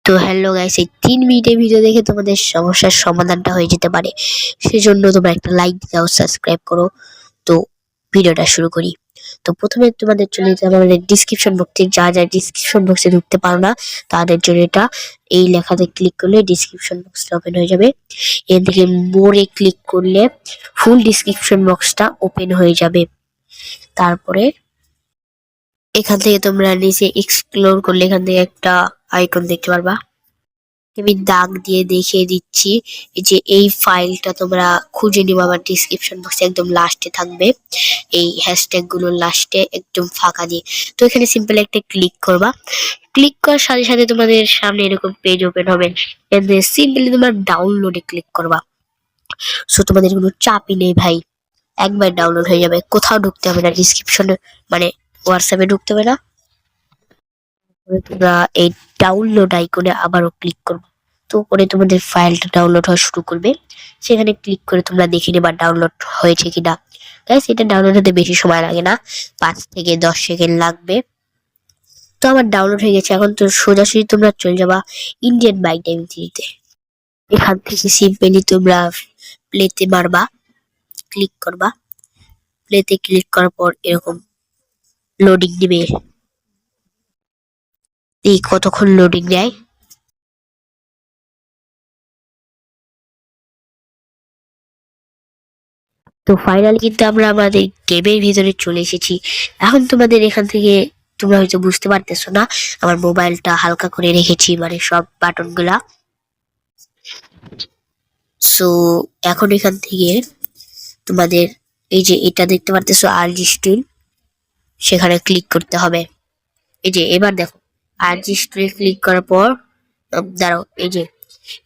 তো hello guys, এই 3 মিনিটের ভিডিও দেখে তোমাদের সমস্যার সমাধানটা হয়ে যেতে পারে। সেজন্য তোমরা একটা লাইক দাও, সাবস্ক্রাইব করো। তো ভিডিওটা শুরু করি। তো প্রথমে তোমাদের চলে যেতে হবে আমাদের ডিসক্রিপশন বক্সে। যা ডিসক্রিপশন বক্সে ঢুকতে পারো না তাদের জন্য এটা, এই লেখাতে ক্লিক করলে ডিসক্রিপশন বক্সটা ওপেন হয়ে যাবে। এর থেকে মোরে ক্লিক করলে ফুল ডিসক্রিপশন বক্সটা ওপেন হয়ে যাবে। তারপরে এখান থেকে তোমরা নিচে এক্সপ্লোর করলে এখান থেকে একটা আইকন দেখতে পারবা। আমি দাগ দিয়ে দেখিয়ে দিচ্ছি। এই যে এই ফাইলটা তোমরা খুঁজে নিবা, আমার ডিসক্রিপশন বক্সে একদম লাস্টে থাকবে, এই হ্যাশট্যাগ গুলোর লাস্টে একদম ফাঁকা দিয়ে। তো এখানে সিম্পল একটা ক্লিক করবা। ক্লিক করার সাথে সাথে তোমাদের সামনে এরকম পেজ ওপেন হবে। এতে সিম্পলি তোমরা ডাউনলোডে ক্লিক করবা। সো তোমাদের কোনো চাপই নেই ভাই, একবার ডাউনলোড হয়ে যাবে, কোথাও ঢুকতে হবে না, ডিসক্রিপশনে মানে হোয়াটসঅ্যাপে ঢুকতে হবে না। তোমরা এই ডাউনলোড আইকনে আবারও ক্লিক করবে। তো করে তোমাদের ফাইলটা ডাউনলোড হওয়া শুরু করবে। সেখানে ক্লিক করে তোমরা দেখে নেবা ডাউনলোড হয়েছে কিনা। গাইস, এটা ডাউনলোড হতে বেশি সময় লাগে না, 5 থেকে 10 সেকেন্ড লাগবে। তো আমার ডাউনলোড হয়ে গেছে। এখন তো সোজাসুজি তোমরা চলে যাবা ইন্ডিয়ান বাইক টাইম থ্রিতে। এখান থেকে সিম্পলি তোমরা প্লেতে মারবা, ক্লিক করবা। প্লেতে ক্লিক করার পর এরকম লোডিং দিবে। এই কতক্ষণ লোডিং দেয়। তো ফাইনালি কিন্তু আমরা আমাদের গেমের ভিতরে চলে এসেছি। এখন তোমাদের এখান থেকে তোমরা হয়তো বুঝতে পারতেছো না, আমার মোবাইলটা হালকা করে রেখেছি, মানে সব বাটন গুলা। সো এখন এখান থেকে তোমাদের এই যে এটা দেখতে পারতেছো আরজি স্টিল, সেখানে ক্লিক করতে হবে। এই যে এবার দেখো আরজি স্টিল ক্লিক করার পর দাঁড়াও, এই যে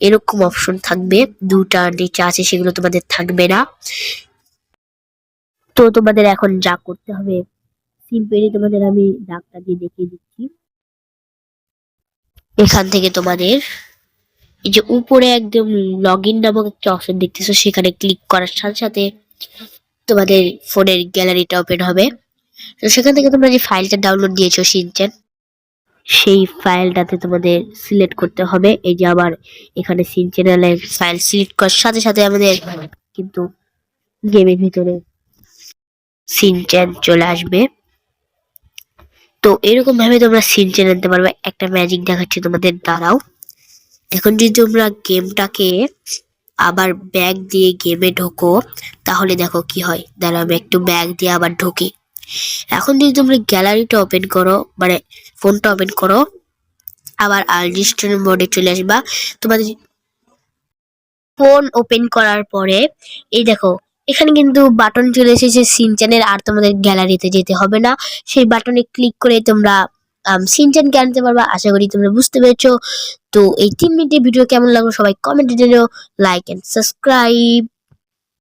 এরকম অপশন থাকবে, দুটা নিচে আছে, সেগুলো তোমাদের থাকবে না। তো তোমাদের এখন যা করতে হবে সিম্পলি তোমাদের আমি দাগটা দিয়ে দেখিয়ে দিচ্ছি। এখান থেকে তোমাদের এই যে উপরে একদম লগ ইন নামক একটা অপশন দেখতেছো, সেখানে ক্লিক করার সাথে সাথে তোমাদের ফোনের গ্যালারিটা ওপেন হবে। তো সেখান থেকে তোমরা যে ফাইলটা ডাউনলোড দিয়েছো শিনচ্যান, সেই ফাইলটাতে তোমাদের সিলেক্ট করতে হবে। এই যে আবার এখানে শিনচ্যানের ফাইল সিলেক্ট করার সাথে সাথে আমাদের কিন্তু গেমের ভিতরে শিনচ্যান চলে আসবে। তো এরকম ভাবে তোমরা শিনচ্যান আনতে পারবে। একটা ম্যাজিক দেখাচ্ছি তোমাদের, দাঁড়াও। এখন যদি তোমরা গেমটাকে আবার ব্যাগ দিয়ে গেমে ঢোকো, তাহলে দেখো কি হয়। দাঁড়াও, আমি একটু ব্যাগ দিয়ে আবার ঢুকি। এখন যদি তোমরা গ্যালারিটা ওপেন করো, মানে ফোনটা ওপেন করো, আবার আনলিস্টেড মোডে চলে আসবা। তোমাদের ফোন ওপেন করার পরে এই দেখো এখানে কিন্তু বাটন চলে এসেছে শিনচ্যানের, আর তোমাদের গ্যালারিতে যেতে হবে না। সেই বাটনে ক্লিক করে তোমরা শিনচ্যানকে আনতে পারবা। আশা করি তোমরা বুঝতে পেরেছো। তো এই 3 মিনিটের ভিডিও কেমন লাগলো সবাই কমেন্টে জানিও। Like and subscribe.